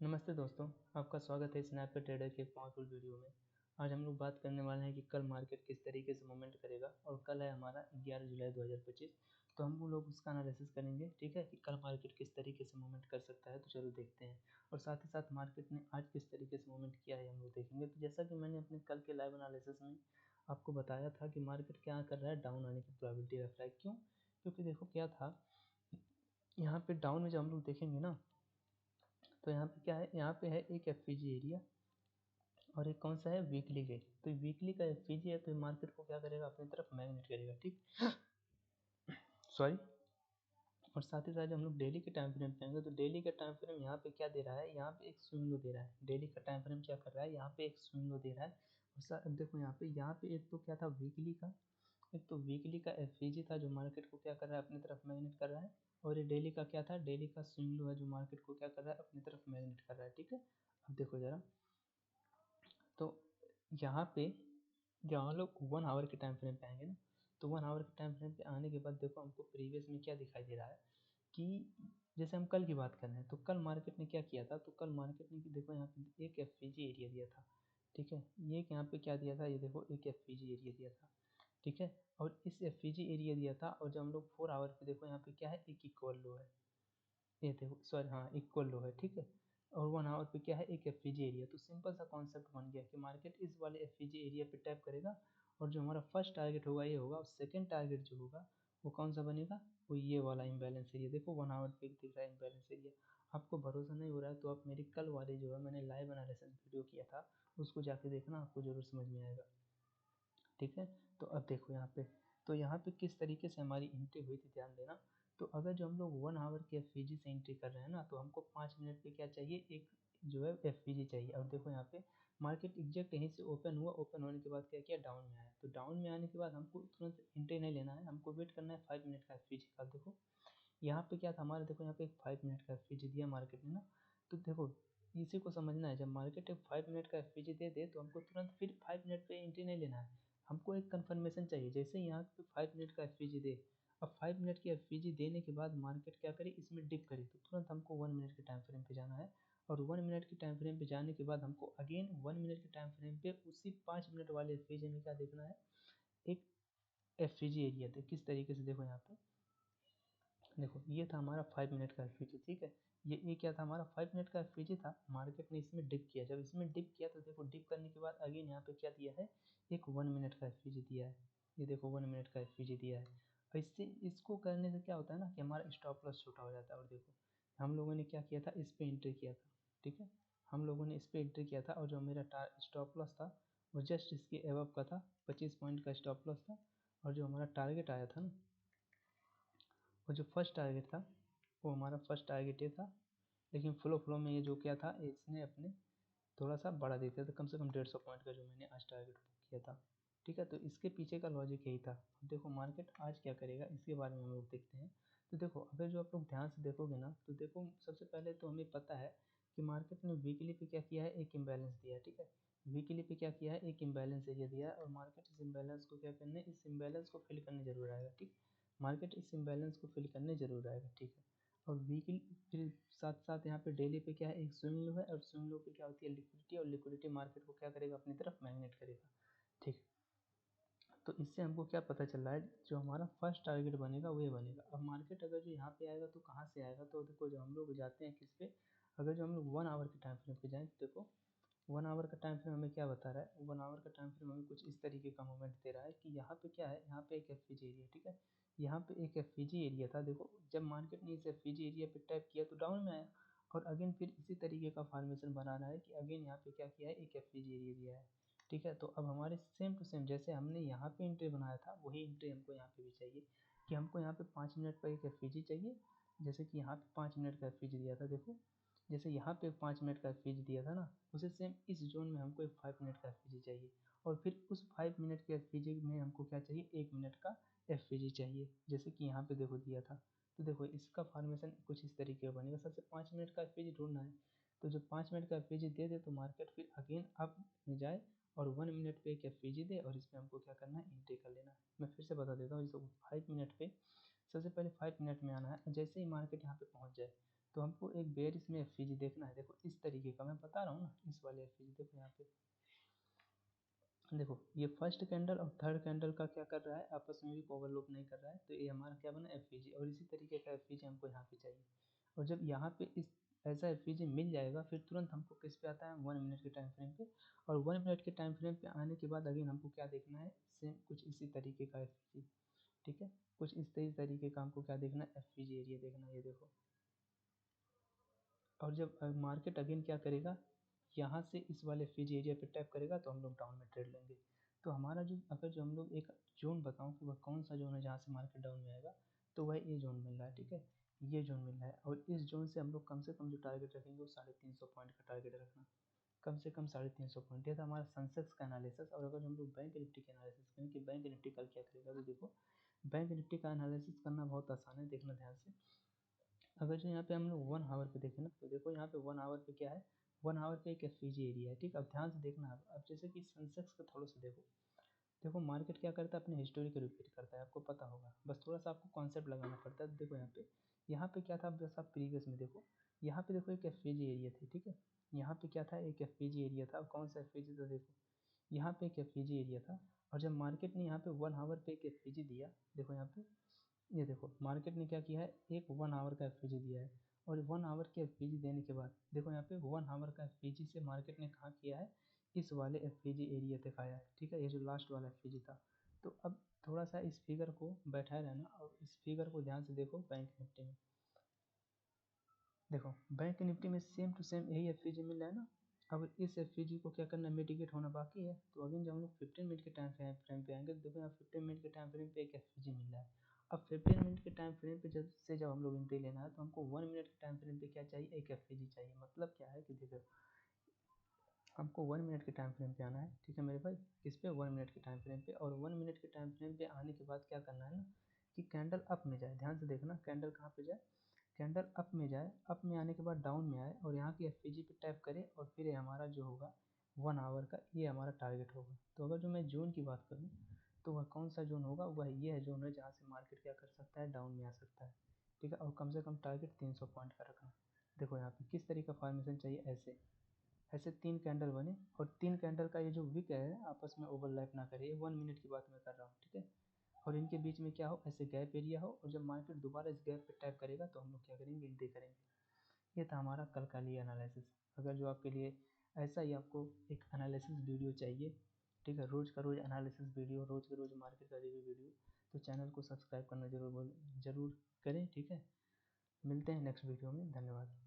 नमस्ते दोस्तों, आपका स्वागत है स्नैप ट्रेडर के एक पावरफुल वीडियो में। आज हम लोग बात करने वाले हैं कि कल मार्केट किस तरीके से मूवमेंट करेगा और कल है हमारा 11 जुलाई 2025। तो हम लोग उसका एनालिसिस करेंगे, ठीक है, कि कल मार्केट किस तरीके से मूवमेंट कर सकता है। तो चलो देखते हैं। और साथ ही साथ मार्केट ने आज किस तरीके से मूवमेंट किया है हम लोग देखेंगे। तो जैसा कि मैंने अपने कल के लाइव एनालिसिस में आपको बताया था कि मार्केट क्या कर रहा है, डाउन आने की प्रोबेबिलिटी रख रहा है। क्यों? क्योंकि देखो क्या था, यहाँ पे डाउन में जब हम लोग देखेंगे ना, तो यहाँ पे क्या है, यहाँ पे है एक एफपीजी एरिया और एक कौन सा है, वीकली के। तो वीकली का एफपीजी है, तो मार्केट को क्या करेगा, अपनी तरफ मैग्नेट करेगा, ठीक, सॉरी। और साथ ही साथ जब हम लोग डेली के टाइम फ्रेम पे आएंगे, तो डेली का टाइम फ्रेम यहाँ पे क्या दे रहा है, यहाँ पे एक स्विंग लो दे रहा है। डेली का टाइम फ्रेम क्या कर रहा है, यहाँ पे एक स्विंग लो दे रहा है। और अब देखो यहाँ पे एक तो क्या था वीकली का, एक तो वीकली का एफपीजी था जो मार्केट को क्या कर रहा है, अपनी तरफ मैग्नेट कर रहा है। और ये डेली का क्या था, डेली का स्विंग लो है जो मार्केट को क्या कर रहा है, अपनी तरफ मैग्नेट कर रहा है, ठीक है। अब देखो जरा, तो यहाँ पे जब हम लोग 1 आवर के टाइम फ्रेम पे आएंगे ना, तो 1 आवर के टाइम फ्रेम पे आने के बाद देखो हमको प्रीवियस में क्या दिखाई दे रहा है कि जैसे हम कल की बात कर रहे हैं, तो कल मार्केट ने क्या किया था, तो कल मार्केट ने देखो यहाँ पे एक एफपीजी एरिया दिया था, ठीक है। ये यहाँ पे क्या दिया था, ये देखो एक एफपीजी एरिया दिया था, ठीक है। और इस एफपीजी एरिया दिया था, और जब हम लोग 4 आवर पे देखो यहाँ पे क्या है, एक इक्वल लो है, ये देखो, सॉरी, हाँ, इक्वल लो है, ठीक है। और 1 आवर पे क्या है, एक एफपीजी एरिया। तो सिंपल सा कॉन्सेप्ट बन गया कि मार्केट इस वाले एफपीजी एरिया पे टैप करेगा, और जो हमारा फर्स्ट टारगेट होगा ये होगा, और सेकंड टारगेट जो होगा वो कौन सा बनेगा, वो ये वाला इम्बैलेंस एरिया। देखो 1 आवर पे दिख रहा है इम्बैलेंस एरिया। आपको भरोसा नहीं हो रहा है तो आप मेरी कल वाले जो है, मैंने लाइव एनालिसिस वीडियो किया था, उसको जाके देखना, आपको जरूर समझ में आएगा, ठीक है। तो अब देखो यहाँ पे, तो यहाँ पे किस तरीके से हमारी एंट्री हुई थी, ध्यान देना। तो अगर जो हम लोग 1 आवर के एफपीजी से एंट्री कर रहे हैं ना, तो हमको 5 मिनट पे क्या चाहिए, एक जो है एफपीजी चाहिए। और देखो यहाँ पे मार्केट एग्जैक्ट यहीं से ओपन हुआ, ओपन होने के बाद क्या किया, डाउन में आया। तो डाउन में आने के बाद हमको तुरंत एंट्री नहीं लेना है, हमको वेट करना है 5 मिनट का एफपीजी का। देखो यहाँ पे क्या था हमारा, देखो यहाँ पे एक 5 मिनट का एफपीजी दिया मार्केट ने ना। तो देखो इसी को समझना है, जब मार्केट एक 5 मिनट का एफपीजी दे दे, तो हमको तुरंत फिर 5 मिनट पे एंट्री नहीं लेना है, हमको एक कंफर्मेशन चाहिए। जैसे यहाँ पे 5 मिनट का एफपीजी दे, अब 5 मिनट की एफपीजी देने के बाद मार्केट क्या करे, इसमें डिप करे, तो तुरंत हमको 1 मिनट के टाइम फ्रेम पे जाना है। और 1 मिनट के टाइम फ्रेम पे जाने के बाद हमको अगेन 1 मिनट के टाइम फ्रेम पे उसी 5 मिनट वाले एफपीजी में क्या देखना है, एक एफपीजी एरिया। तो किस तरीके से, देखो यहाँ पे, देखो ये था हमारा 5 मिनट का एफपीजी, ठीक है। ये क्या था, हमारा 5 मिनट का एफपीजी था। मार्केट ने इसमें डिप किया, जब इसमें डिप किया तो देखो डिप करने के बाद अगेन यहाँ पे क्या दिया है, एक 1 मिनट का एफपीजी दिया है। ये देखो 1 मिनट का एफपीजी दिया है। और इससे, इसको करने से क्या होता है ना, कि हमारा स्टॉप लॉस छोटा हो जाता है। और देखो हम लोगों ने क्या किया था, इस पे एंट्री किया था, ठीक है। हम लोगों ने इस पे एंट्री किया था, और जो मेरा स्टॉप लॉस था वो जस्ट इसके एबव का था, 25 पॉइंट का स्टॉप लॉस था। और जो हमारा टारगेट आया था ना, और जो फर्स्ट टारगेट था, वो हमारा फर्स्ट टारगेट ये था। लेकिन फ्लो में ये जो क्या था, इसने अपने थोड़ा सा बढ़ा देता था, कम से कम 150 पॉइंट का जो मैंने आज टारगेट किया था, ठीक है। तो इसके पीछे का लॉजिक यही था। अब देखो मार्केट आज क्या करेगा, इसके बारे में हम लोग देखते हैं। तो देखो अगर जो आप लोग ध्यान से देखोगे ना, तो देखो सबसे पहले तो हमें पता है कि मार्केट ने वीकली पे क्या किया है, एक इम्बैलेंस दिया है, ठीक है। वीकली पे क्या किया है, एक इम्बैलेंस एरिया दिया है, और मार्केट इस इम्बैलेंस को क्या करने, इस इम्बैलेंस को फिल करने जरूर आएगा, ठीक। मार्केट इस इम्बैलेंस को फिल करने जरूर आएगा, ठीक है। और वीकली फिर साथ साथ यहाँ पे डेली पे क्या है, एक स्विंग लो है, और स्विंग लो पे क्या होती है, लिक्विडिटी। और लिक्विडिटी मार्केट को क्या करेगा, अपनी तरफ मैग्नेट करेगा, ठीक। तो इससे हमको क्या पता चल रहा है, जो हमारा फर्स्ट टारगेट बनेगा वही बनेगा। अब मार्केट अगर जो यहाँ पे आएगा तो कहाँ से आएगा, तो देखो जो हम लोग जाते हैं किस पे, अगर जो हम लोग 1 आवर के टाइम फ्रेम पे जाएँ, तो देखो 1 आवर का टाइम फ्रेम हमें क्या बता रहा है, 1 आवर का टाइम फ्रेम हमें कुछ इस तरीके का मूवमेंट दे रहा है कि यहाँ पे क्या है, यहाँ पे एक एफपीजी एरिया, ठीक है। यहाँ पे एक एफपीजी एरिया था। देखो जब मार्केट ने इस एफपीजी एरिया पे टैप किया तो डाउन में आया, और अगेन फिर इसी तरीके का फॉर्मेशन बना रहा है कि अगेन यहाँ पे क्या किया है, एक एफपीजी एरिया दिया है, ठीक है। तो अब हमारे सेम टू सेम जैसे हमने यहाँ पे एंट्री बनाया था, वही एंट्री हमको यहाँ पे भी चाहिए, कि हमको यहाँ पे 5 मिनट का एक एफपीजी चाहिए। जैसे कि यहाँ पे 5 मिनट का एफपीजी दिया था, देखो जैसे यहाँ पे 5 मिनट का एफपीजी दिया था ना, उसे सेम इस जोन में हमको एक 5 मिनट का एफपीजी चाहिए। और फिर उस 5 मिनट के एफपीजी में हमको क्या चाहिए, 1 मिनट का एफपीजी चाहिए, जैसे कि यहाँ पे देखो दिया था। तो देखो इसका फॉर्मेशन कुछ इस तरीके का बनेगा। सबसे 5 मिनट का एफपीजी ढूंढना है, तो जब 5 मिनट का एफपीजी दे दे तो मार्केट फिर अगेन अप में जाए, और 1 मिनट पे एक एफपीजी दे, और इसमें हमको क्या करना है, एंट्री कर लेना है। मैं फिर से बता देता हूँ, जैसे 5 मिनट पे सबसे पहले 5 मिनट में आना है। जैसे ही मार्केट यहाँ पे पहुँच जाए तो हमको एक बेयरिश में एफ देखना है। देखो इस तरीके का मैं बता रहा हूँ ना, इस वाले एफ देखो यहाँ पे, देखो ये फर्स्ट कैंडल और थर्ड कैंडल का क्या कर रहा है, आपस में भी ओवरलैप नहीं कर रहा है, तो ये हमारा क्या बना एफ और इसी तरीके का एफ हमको यहाँ पे चाहिए। और जब यहाँ पे इस ऐसा एफ मिल जाएगा फिर तुरंत हमको किस पे आता है 1 मिनट के टाइम फ्रेम पे। और 1 मिनट के टाइम फ्रेम पे आने के बाद अगेन हमको क्या देखना है, सेम कुछ इसी तरीके का एफ ठीक है, कुछ इस तरीके का हमको क्या देखना है, एफ एरिया देखना है, ये देखो। और जब मार्केट अगेन क्या करेगा, यहाँ से इस वाले एफ एरिया पे टैप करेगा तो हम लोग डाउन में ट्रेड लेंगे। तो हमारा जो अगर जो हम लोग एक जोन बताऊँ कि वह कौन सा जोन है जहाँ से मार्केट डाउन में आएगा, तो वह ये जोन मिल रहा है, ठीक है, ये जोन मिल रहा है। और इस जोन से हम लोग कम से कम जो टारगेट रखेंगे वो 350 पॉइंट का टारगेट रखना, कम से कम 350 पॉइंट। ये था हमारा सेंसेक्स का एनालिसिस। और अगर हम लोग बैंक निफ्टी का एनालिसिस करें कि बैंक निफ्टी कल क्या करेगा, तो देखो बैंक निफ्टी का एनालिसिस करना बहुत आसान है, देखना ध्यान से। अगर जो यहाँ पे हम लोग 1 आवर पे देखें ना, तो देखो यहाँ पे 1 आवर पे क्या है, 1 आवर पे एक एफ एरिया है, ठीक। अब ध्यान से देखना, अब जैसे कि सेंसेक्स का थोड़ा सा देखो, देखो मार्केट क्या करता है, अपने हिस्टोरी को रिपीट करता है, आपको पता होगा, बस थोड़ा सा आपको कॉन्सेप्ट लगाना पड़ता है। देखो यहाँ पे क्या था, बस आप प्रीवियस में देखो, यहाँ पे देखो एक एफ एरिया थी, ठीक है, यहाँ पे क्या था, एक एफ एरिया था। अब कौन सा एफ था, देखो यहाँ पे एक एफ एरिया था। और जब मार्केट ने यहाँ पे 1 आवर पे एक एफ दिया, देखो यहाँ पे, ये देखो मार्केट ने क्या किया है, एक 1 आवर का एफ दिया है। और 1 आवर के एफ देने के बाद देखो यहाँ पे 1 आवर का एफ से मार्केट ने कहाँ किया है, इस वाले एफ एरिया दिखाया है, ठीक है, ये जो लास्ट वाला एफ था। तो अब थोड़ा सा इस फिगर को बैठाए रहना और इस फिगर को ध्यान से देखो। बैंक निफ्टी में देखो, बैंक निफ्टी में सेम टू सेम यही एफ मिल रहा है ना। अब इस एफ को क्या करना है, मिटिगेट होना बाकी है। तो अगेन जब हम लोग 15 मिनट के टाइम फ्रेम पे आएंगे तो देखो यहाँ 15 मिनट के टाइम फ्रेम पे एक एफ मिल रहा है। अब 15 मिनट के टाइम फ्रेम पे जब हम लोग एंट्री लेना है तो हमको 1 मिनट के टाइम फ्रेम पे क्या चाहिए, एक एफ चाहिए। मतलब क्या है कि देखो हमको 1 मिनट के टाइम फ्रेम पे आना है, ठीक है मेरे भाई, किस पे, 1 मिनट के टाइम फ्रेम पे। और 1 मिनट के टाइम फ्रेम पे आने के बाद क्या करना है ना, कि कैंडल अप में जाए। ध्यान से देखना, कैंडल कहाँ पे जाए, कैंडल अप में जाए, अप में आने के बाद डाउन में आए और यहाँ की एफ पे टैप करे और फिर ये हमारा जो होगा 1 आवर का, ये हमारा टारगेट होगा। तो अगर जो मैं जोन की बात करूँ तो वह कौन सा जोन होगा, वह ये है जोन है जहाँ से मार्केट क्या कर सकता है, डाउन में आ सकता है, ठीक है। और कम से कम टारगेट 300 पॉइंट का रखना। देखो यहाँ पे किस तरीके का फॉर्मेशन चाहिए, ऐसे ऐसे 3 कैंडल बने और 3 कैंडल का ये जो विक है आपस में ओवरलैप ना करे। ये 1 मिनट की बात मैं कर रहा हूँ, ठीक है। और इनके बीच में क्या हो, ऐसे गैप एरिया हो, और जब मार्केट दोबारा इस गैप पे टैप करेगा तो हम लोग क्या करेंगे, एंट्री करेंगे। ये था हमारा कल का लिए एनालिसिस। अगर जो आपके लिए ऐसा ही आपको एक एनालिसिस वीडियो चाहिए, ठीक है, रोज़ का रोज़ एनालिसिस वीडियो, रोज़ का रोज़ मार्केट का रिव्यू वीडियो, तो चैनल को सब्सक्राइब करना जरूर करें, ठीक है। मिलते हैं नेक्स्ट वीडियो में, धन्यवाद।